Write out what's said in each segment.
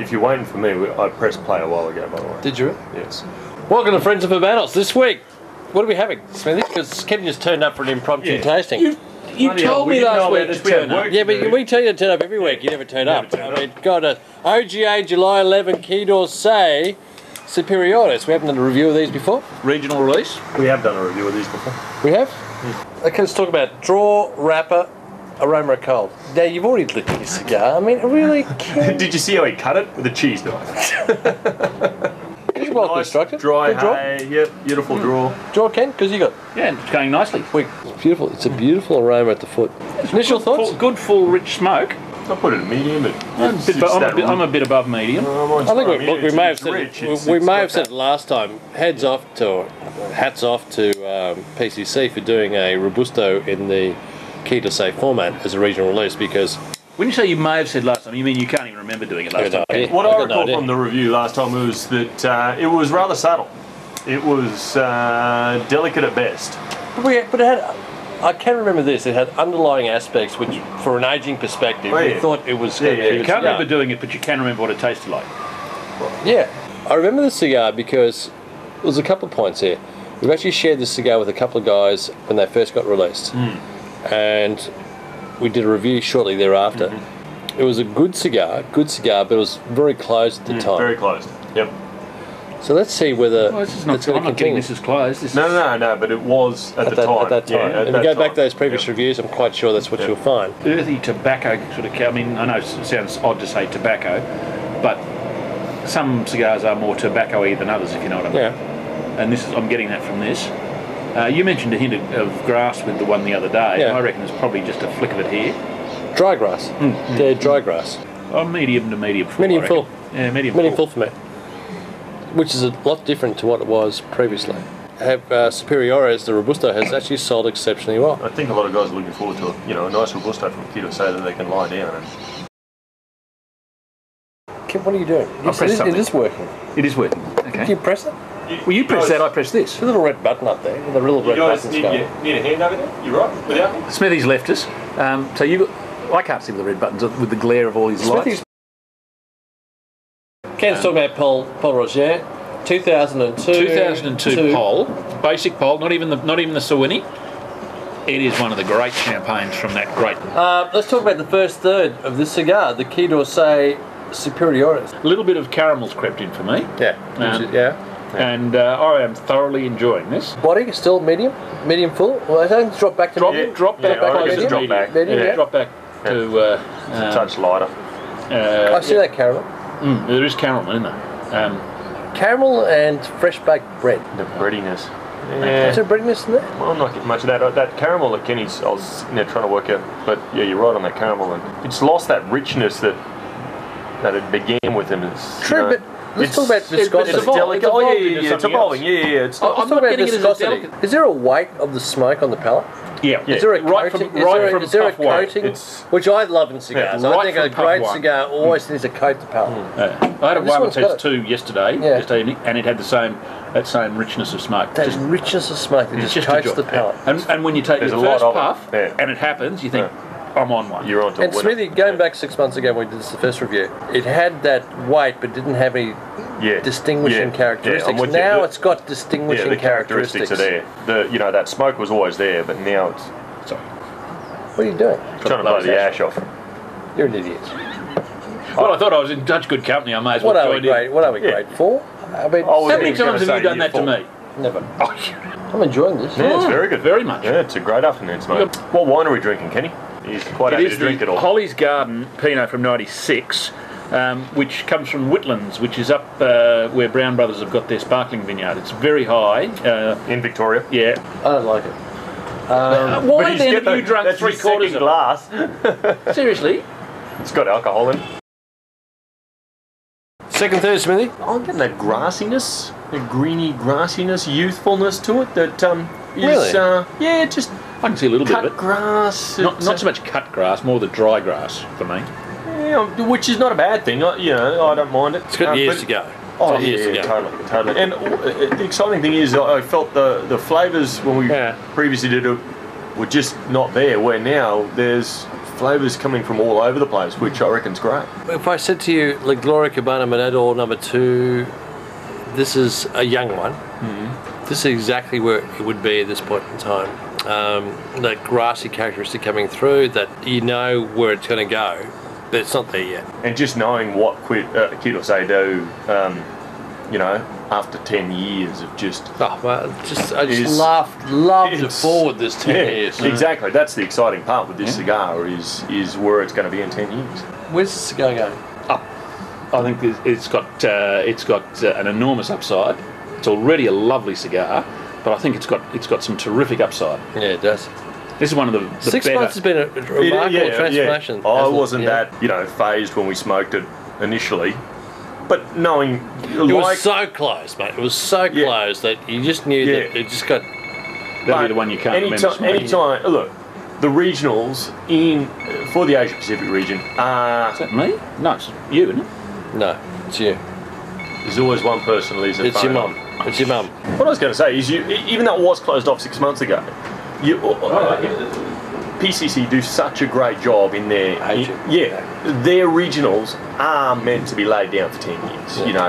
if you're waiting for me, I pressed play a while ago, by the way. Did you? Yes. Welcome to Friends of Urbanos. This week, what are we having, Smithy? Because Kenny just turned up for an impromptu tasting. You told me last week to turn up. Yeah, but we tell you to turn up every week. You never turn up. I mean, got a OGA July 11 Quai d'Orsay Superiores. We haven't done a review of these before. Regional release. We have done a review of these before. We have? Okay, let's talk about draw, wrapper, aroma cold. Now, you've already lit your cigar. I mean, really? Did you see how he cut it with a cheese knife? It's well constructed. Dry Good draw. hay, yep, beautiful draw. Draw, Ken, because you got... Yeah, it's going nicely. It's beautiful. It's a beautiful aroma at the foot. Initial thoughts? Good, full, rich smoke. I put it at medium, but I'm a bit above medium. I think we may have said we may have said it last time. Hats off to PCC for doing a Robusto in the Quai d'Orsay format as a regional release, because When you say you may have said last time, you mean you can't even remember doing it last time? Yeah. What I recall from the review last time was that it was rather subtle. It was delicate at best. But it had, I can remember this, it had underlying aspects which, for an aging perspective, we thought it was going to be a You can't cigar. remember doing it, but you can remember what it tasted like. Yeah. I remember the cigar because there was a couple of points here. We've actually shared this cigar with a couple of guys when they first got released. And we did a review shortly thereafter. It was a good cigar, but it was very closed at the time. Very closed, yep. So let's see whether Well, this is not, it's going I'm to not getting continue. this as closed. This No, but it was at the time. At that time. Yeah, if you go back to those previous reviews, I'm quite sure that's what you'll find. earthy tobacco sort of, I mean, I know it sounds odd to say tobacco, but some cigars are more tobacco-y than others, if you know what I mean. Yeah. And this is, I'm getting that from this. You mentioned a hint of grass with the one the other day. Yeah. I reckon there's probably just a flick of it here. Dry grass. Yeah, dry grass. Oh, medium to medium full. Medium I reckon. full. Yeah, medium full for me. Which is a lot different to what it was previously. Superiores, the Robusto, has actually sold exceptionally well. I think a lot of guys are looking forward to a nice Robusto from Quai d'Orsay that they can lie down and... Kim, what are you doing? I pressed something. It is working. It is working. Okay. Did you press it? Well, you press that, I press this. There's a little red button up there, with a little red button need a hand over there? You right? Without me? Smithy's left us. So you, I can't see with the red buttons with the glare of all his lights. Ken's talking about Paul Roger, 2002. 2002 Pole, basic Pole, not even the Sawini. It is one of the great champagnes from that great. Let's talk about the first third of this cigar, the Quai d'Orsay Superiores. A little bit of caramel's crept in for me. Yeah. And I am thoroughly enjoying this. Body still medium full. Well, I think drop back to medium. Drop back I reckon closer it's to drop back. Medium, yeah. Drop back to a touch lighter. I see that caramel. There is caramel in there. Caramel and fresh baked bread. The breadiness. Is there breadiness in there? Well, I'm not getting much of that. That caramel that Kenny's, I was sitting there trying to work out, but yeah, you're right on that caramel, and it's lost that richness that it began with him. True, but let's talk about viscosity. It's delicate. Oh, it's evolving. Yeah. It's not. Let's talk about viscosity. Is there a weight of the smoke on the palate? Yeah. Is there a coating? Is there a coating? Which I love in cigars. I think a great cigar always needs to coat the palate. I had a This one one's that got says 2 yesterday evening, and it had that same richness of smoke. That richness of smoke that just coats the palate. And when you take There's your a lot first of puff, it. and it happens, you think, I'm on one. You're on to And Smithy, going back 6 months ago when we did this the first review, it had that weight but didn't have any distinguishing characteristics. Now it's got distinguishing the characteristics are there. That smoke was always there, but now it's... Sorry. What are you doing? Trying to blow the ash off. You're an idiot. Well, I thought I was in such good company, I may as well join in. What are we, grade 4? I mean, How many times have you done that to me? Never. I'm enjoying this. Yeah, it's very good. Very much. Yeah, it's a great afternoon smoke. What wine are we drinking, Kenny? He's quite happy to drink it all. Holly's Garden Pinot from '96, which comes from Whitlands, which is up where Brown Brothers have got their sparkling vineyard. It's very high. In Victoria? Yeah. I don't like it. Why then have you drunk that's 3/4 of your glass. Seriously? It's got alcohol in. Second, third, Smithy? I'm getting that grassiness, the greeny grassiness, youthfulness to it that is... Really? Just I can see a little bit of cut it. grass. Not so much cut grass, more the dry grass for me. Yeah, which is not a bad thing. I don't mind it. It's got years to go. Oh, yeah, totally. And the exciting thing is I felt the flavours when we previously did it were just not there, where now there's flavours coming from all over the place, which I reckon's great. If I said to you, La Gloria Cabana Monado number 2, this is a young one. This is exactly where it would be at this point in time. That grassy characteristic coming through, that you know where it's going to go, but it's not there yet. And just knowing what Quito Say do, you know, after 10 years of just... Oh, well, I just loved it forward this 10 years. Exactly. That's the exciting part with this cigar is where it's going to be in 10 years. Where's the cigar going? Up. I think it's got an enormous upside. It's already a lovely cigar, but I think it's got some terrific upside. Yeah, it does. This is one of the 6 better... months has been a remarkable transformation. I wasn't that, you know, phased when we smoked it initially, but knowing... It was so close, mate. It was so close that you just knew that it just got... That'll be the one you can't remember smoking. Anytime, look, the regionals for the Asia Pacific region are... Is that me? No, it's you, isn't it? No, it's you. There's always one person who leaves their It's phone your on. mum. It's your mum. What I was going to say is, even though it was closed off 6 months ago, PCC do such a great job in their... their regionals are meant to be laid down for 10 years, you know.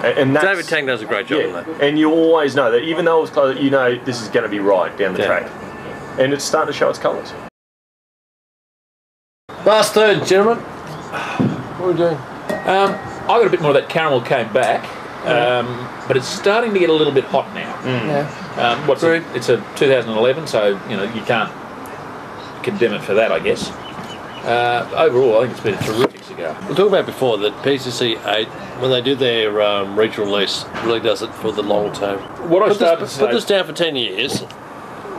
And that's, David Tang does a great job on that. And you always know that even though it was closed, you know this is going to be right down the track. And it's starting to show its colours. Last third, gentlemen. What are we doing? I got a bit more of that caramel came back, but it's starting to get a little bit hot now. It's a 2011, so you know you can't condemn it for that, I guess. Overall, I think it's been a terrific cigar. We were talking about before that PCC 8, when they do their regional release, really does it for the long term. What Put this down for 10 years.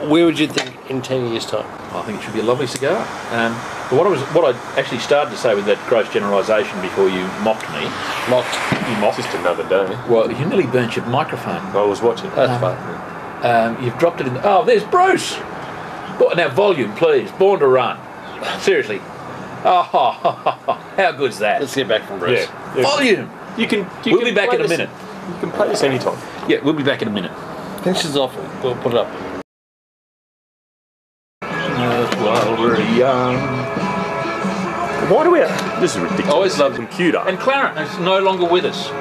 Where would you think in 10 years' time? I think it should be a lovely cigar. But what I actually started to say with that gross generalisation before you mocked me. You mocked. Just another day. Well, you nearly burnt your microphone. I was watching. That's fine. You've dropped it in. Oh, there's Bruce. Now volume, please. Born to Run. Seriously. Oh, how good's that? Let's get back from Bruce. Yeah. Volume. We'll be back in a minute. You can play this anytime. Yeah, we'll be back in a minute. Finish this off. We'll put it up. While we're young. Why do we have... This is ridiculous. I always love computer. And Clarence is no longer with us. I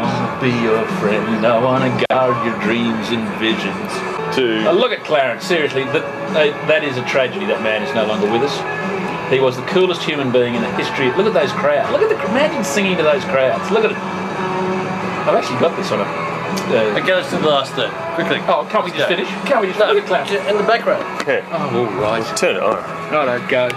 want to be your friend. I want to guard your dreams and visions. Look at Clarence. Seriously, that is a tragedy. That man is no longer with us. He was the coolest human being in the history. Look at those crowds. Imagine singing to those crowds. Look at it. I've actually got this on a... Okay, let's do the last third. Quickly. Oh, can't we just finish? Can't we just look at Clarence? In the background. Yeah. Oh, right. Turn it on. Righto, go.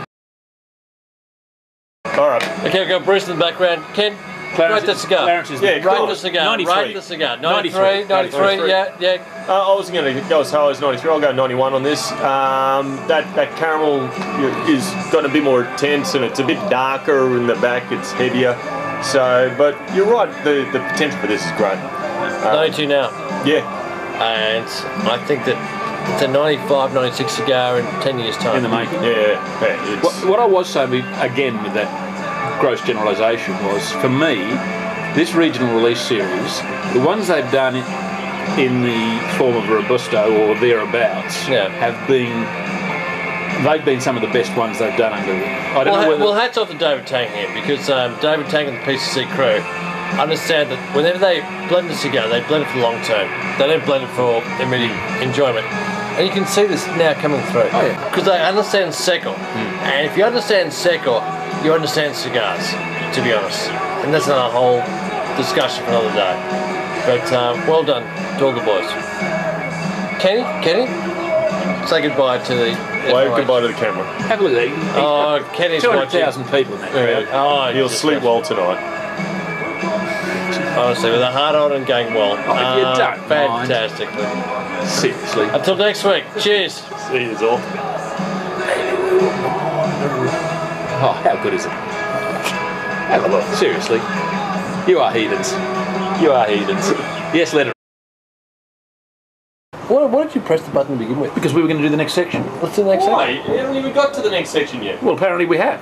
All right. Okay, we've got Bruce in the background. Ken, rate the cigar. Clarence is rate the cigar. 93. Rate the cigar. 93, yeah. I was going to go as high as 93. I'll go 91 on this. That caramel is got a bit more intense and it's a bit darker in the back. It's heavier. So, but you're right. The potential for this is great. 92 now. Yeah. And I think that it's a 95, 96 cigar in 10 years' time. In the making. Yeah. What I was saying, again, with that gross generalisation was, for me, this regional release series, the ones they've done in the form of Robusto or thereabouts they've been some of the best ones they've done under I don't know whether... Well, hats off to David Tang here, because David Tang and the PCC crew understand that whenever they blend a cigar, they blend it for the long term. They don't blend it for immediate enjoyment. And you can see this now coming through. Oh, yeah. Because they understand Seco. And if you understand Seco, you understand cigars, to be honest. And that's another whole discussion for another day. But well done to all the boys. Kenny, say goodbye to the... Wave goodbye to the camera. Have a look at that. Oh, Kenny's 200,000 people in that crowd. Oh, he'll sleep well tonight. Honestly, with a heart on and going well. Oh, if you don't fantastically. Mind. Seriously. Until next week. Cheers. See you all. Oh, how good is it? Have a look. Seriously. You are heathens. Yes, let it. Why did you press the button to begin with? Because we were going to do the next section. What's the next section? We haven't even got to the next section yet. Well, apparently we have.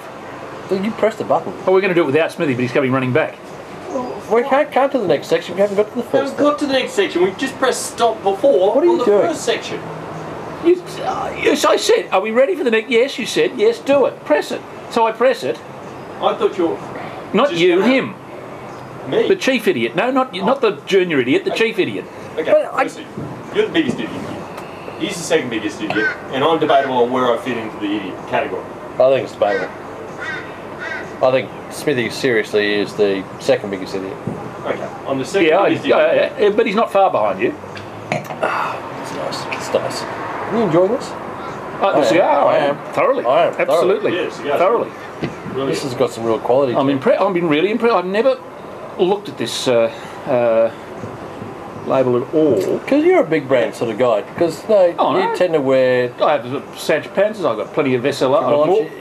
Well, you pressed the button. Oh, we're going to do it without Smithy, but he's coming running back. We can't do the next section. We haven't got to the We first. haven't got to the next section. We just pressed stop before. What are you doing? The first section. Yes, I said, are we ready for the next? Yes, you said, yes, do it. Press it. So I press it. I thought you were... Not Just you, gonna- him. Me? The chief idiot. No, not the junior idiot, the chief idiot. Okay, But listen, you're the biggest idiot here. He's the second biggest idiot, and I'm debatable on where I fit into the idiot category. I think it's debatable. I think Smithy seriously is the second biggest idiot. Okay, I'm the second Yeah, biggest idiot. yeah, but he's not far behind you. It's nice. It's nice. Are you enjoying this? The cigar, I I am. am. Thoroughly. I am, Absolutely. Yeah, cigar's thoroughly. Brilliant. This has got some real quality. I'm impressed. I've been really impressed. I've never looked at this label at all. Because you're a big brand sort of guy. Because no, Oh, you no. tend to wear. I have Sanchez Panzers. I've got plenty of SLR.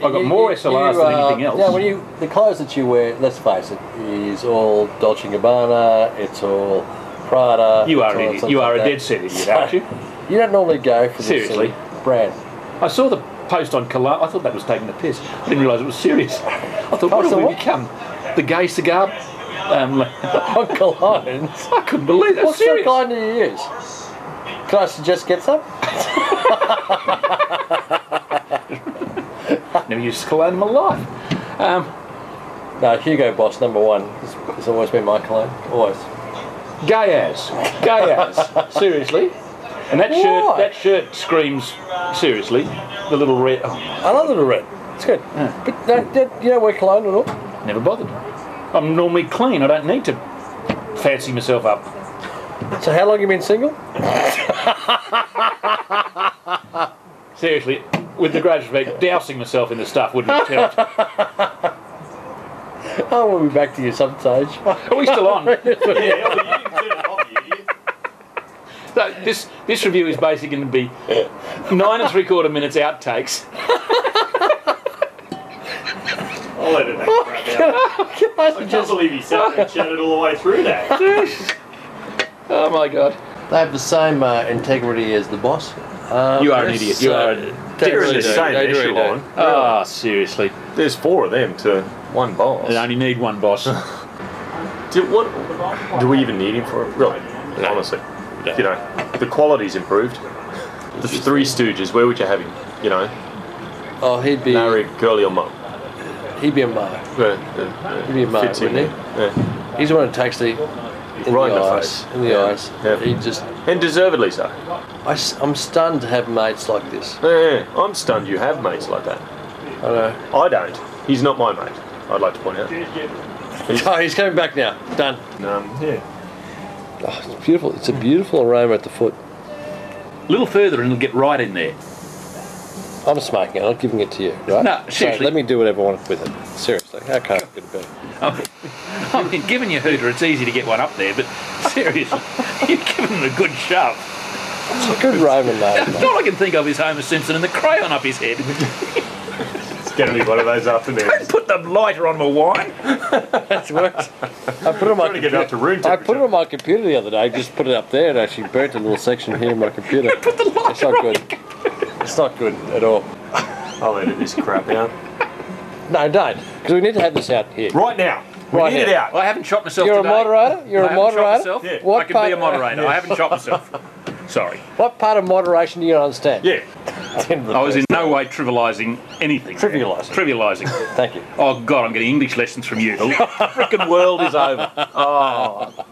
I've got more SLRs than anything else. Yeah, when the clothes that you wear, let's face it, is all Dolce & Gabbana. It's all Prada. You are it's an all idiot. something You are like a that. dead set idiot, aren't you? You don't normally go for this Seriously? sort of brand. I saw the post on Cologne. I thought that was taking the piss. I didn't realise it was serious. I thought, what Post have on we what? become? The gay cigar? On colognes. I couldn't believe that. What sort of Serious. cologne do you use? Can I suggest get some? Never used cologne in my life. No, Hugo Boss #1. It's always been my cologne. Always. Gay as. Seriously. And Why? that shirt screams, seriously, the little red. Oh, I love the red. It's good. Yeah. But you don't wear cologne at all? never bothered. I'm normally clean. I don't need to fancy myself up. So how long you been single? Seriously, with the greatest respect, dousing myself in the stuff wouldn't tempt. I will be back to you some stage. Are we still on? Yeah, well, you didn't turn it off, you idiot. So this review is basically going to be 9 3/4 minutes outtakes. I'll edit that crap out. I can't believe he sat there and chatted all the way through that. Oh my god. They have the same integrity as the boss. You are an idiot. You are. They're in the same They really echelon. Ah, seriously. There's 4 of them to one boss. They only need one boss. Do we even need him for it? Really? No. Honestly. You know, the quality's improved. The Three Stooges, where would you have him? You know, Oh, he'd be Larry, Curly or Mo? he'd be a Mo. He'd be a Mo, Fits in wouldn't there. he? Yeah. He's the one who takes the Right in the eyes, face. in the Yeah. eyes. Yeah. He just. And deservedly so. I'm stunned to have mates like this. Yeah, I'm stunned you have mates like that. I know. I don't. He's not my mate, I'd like to point out. Oh, he's coming back now. Done. Yeah. Oh, it's beautiful. It's a beautiful aroma at the foot. A little further and it'll get right in there. I'm smoking it. I'm not giving it to you, right? No, So seriously. let me do whatever I want with it. Seriously, how can't it be? I mean, given your hooter, it's easy to get one up there, but seriously, you've given him a good shove. It's a good aroma, mate. All I can think of is Homer Simpson and the crayon up his head. It's going to be one of those afternoons. Put the lighter on my wine. That's worse. I put it on my Trying to get it up to room I put it temperature. on my computer the other day. Just put it up there and actually burnt a little section here in my computer. Put the lighter It's not on good. It's not good at all. I'll edit this crap out. No, don't. Because we need to have this out here. Right now. We Right need it here. out. I haven't shot myself You're today. a moderator? You're I a haven't shot moderator? myself. Yeah. What I can be a part- moderator. I haven't shot myself. Sorry. What part of moderation do you not understand? Yeah. I was in no way trivialising anything. Trivialising. Thank you. Oh God, I'm getting English lessons from you. The frickin' world is over. Oh.